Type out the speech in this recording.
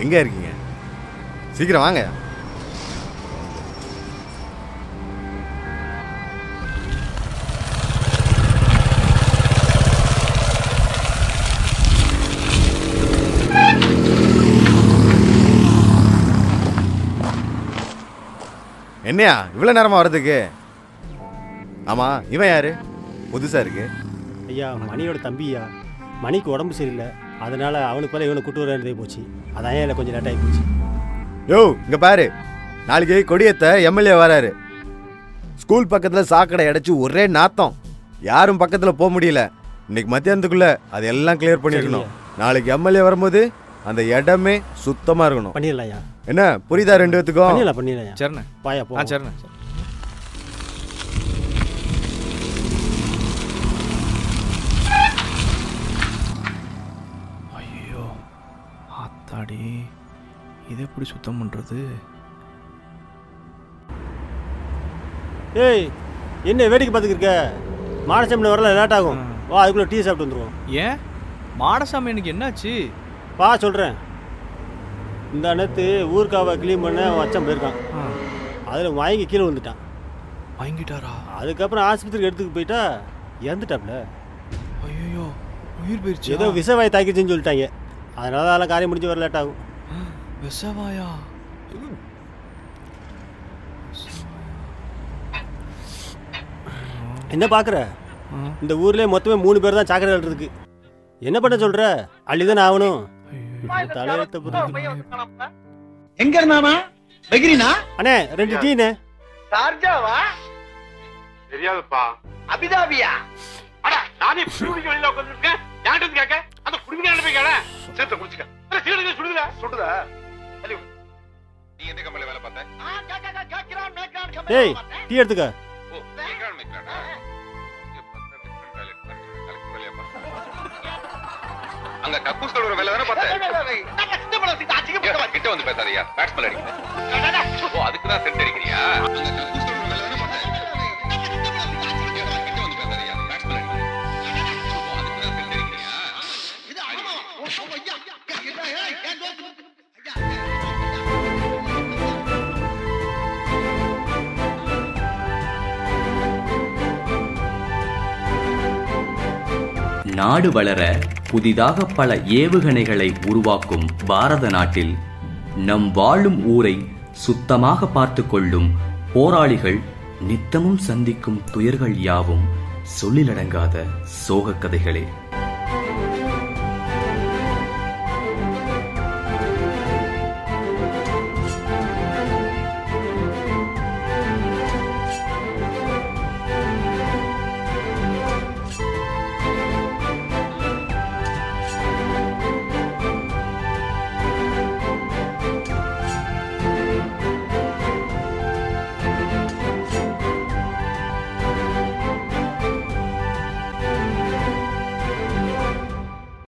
எங்க இருக்கீங்க? சீக்கிரம் வாங்க. என்னையா இவ்வளவு நேரமா வர்றதுக்கு? ஆமா, இவன் யாரு? புதுசா இருக்கு. ஐயா, மணியோட தம்பியா. மணிக்கு உடம்பு சரியில்லை, அதனால அவனுக்கு மேலே இவனை கூட்டு வர வேண்டியதே போச்சு. அதான் இல்லை கொஞ்சம் லேட் ஆகி போச்சு. யோ இங்க பாரு, நாளைக்கு கொடியேத்த எம்எல்ஏ வராரு. ஸ்கூல் பக்கத்துல சாக்கடை அடைச்சு ஒரே நாத்தம், யாரும் பக்கத்துல போக முடியல. இன்னைக்கு மத்தியானத்துக்குள்ள அதெல்லாம் கிளியர் பண்ணிருக்கணும். நாளைக்கு எம்எல்ஏ வரும்போது அந்த இடமே சுத்தமா இருக்கணும். பண்ணிடலாம்யா. என்ன புரியுதா? ரெண்டு பேத்துக்கும் பண்ணிடலாம். சரிண்ணே. பாயா போ. சரிண்ணே. ஐயோ ஆத்தாடி, இது எப்படி சுத்தம் பண்றது? ஏய், என்ன வேடிக்கை பார்த்துக்கிருக்க? மாடசாமி வரல, லேட் ஆகும். வா, அதுக்குள்ளே டீ சாப்பிட்டு வந்துடுவோம். ஏன் மாடசாமி எனக்கு என்னாச்சு? பா சொல்கிறேன். இந்த அனைத்து ஊருக்காவை க்ளீன் பண்ண வச்சம் போயிருக்கான். அதில் வாங்கி கீழே வந்துட்டான். வாங்கிட்டாரா? அதுக்கப்புறம் ஆஸ்பத்திரிக்கு எடுத்துக்கு போயிட்டா இறந்துட்டாப்ல. ஐயோ, உயிர் போயிடுச்சு. ஏதோ விஷவாய் தாக்கிச்சுன்னு சொல்லிட்டாங்க. அதனால அதெல்லாம் காரியம் முடிஞ்சு வர லேட் ஆகும். விஷவாயா? என்ன பார்க்குற? இந்த ஊர்லேயே மொத்தமே 3 பேர் தான் சாக்கடை அள்ளுறதுக்கு. என்ன பண்ண சொல்கிற? அள்ளிதானே ஆகணும். தலையெழுத்த எங்க இருந்தானா? பெகிரினா? அண்ணே 2 டீனே. சார்ஜாவா? தெரியாதுப்பா. அபிதாபியா? அட நானே குடிக்க வெளியில உட்கார்ந்திருக்கேன். யார்ட்ட இருந்து கேக்க? அந்த குடிக்க போய் கேள. சேர்த்து குடிச்சுக்க. அட சீடுங்க சுடுதா? சுடுதா? நீ எந்த கம்பெனில வேலை பார்த்த? கேக்குறான் மேக்கான் கம்பெனி. டேய், டீ எடுத்துக்க. ஓ, மேக்கான் மேக்கானா? அங்க கக்கூஸ் கழுவுற வேலை தான பார்த்தேன். நம்ம சித்தப்பட சித்த அச்சிக்க கிட்ட வந்து பேசாதயா. பேட்ஸ்மேன் அடிங்க. ஓ, அதுக்கு தான் சென்ட் அடிக்கறியா? அங்க கக்கூஸ் கழுவுற வேலை தான பார்த்தேன். கிட்ட வந்து பேசாதயா. பேட்ஸ்மேன் அடிங்க. ஓ, அதுக்கு தான் சென்ட் அடிக்கறியா? இது அம்மா. ஓ ஐயா. ஏய், ஏன் தோத்து? நாடு வளர புதிதாக பல ஏவுகணைகளை உருவாக்கும் பாரத நாட்டில் நம் வாழும் ஊரை சுத்தமாக பார்த்து கொள்ளும் போராளிகள் நித்தமும் சந்திக்கும் துயர்கள் யாவும் சொல்லிலடங்காத சோகக் கதைகளே.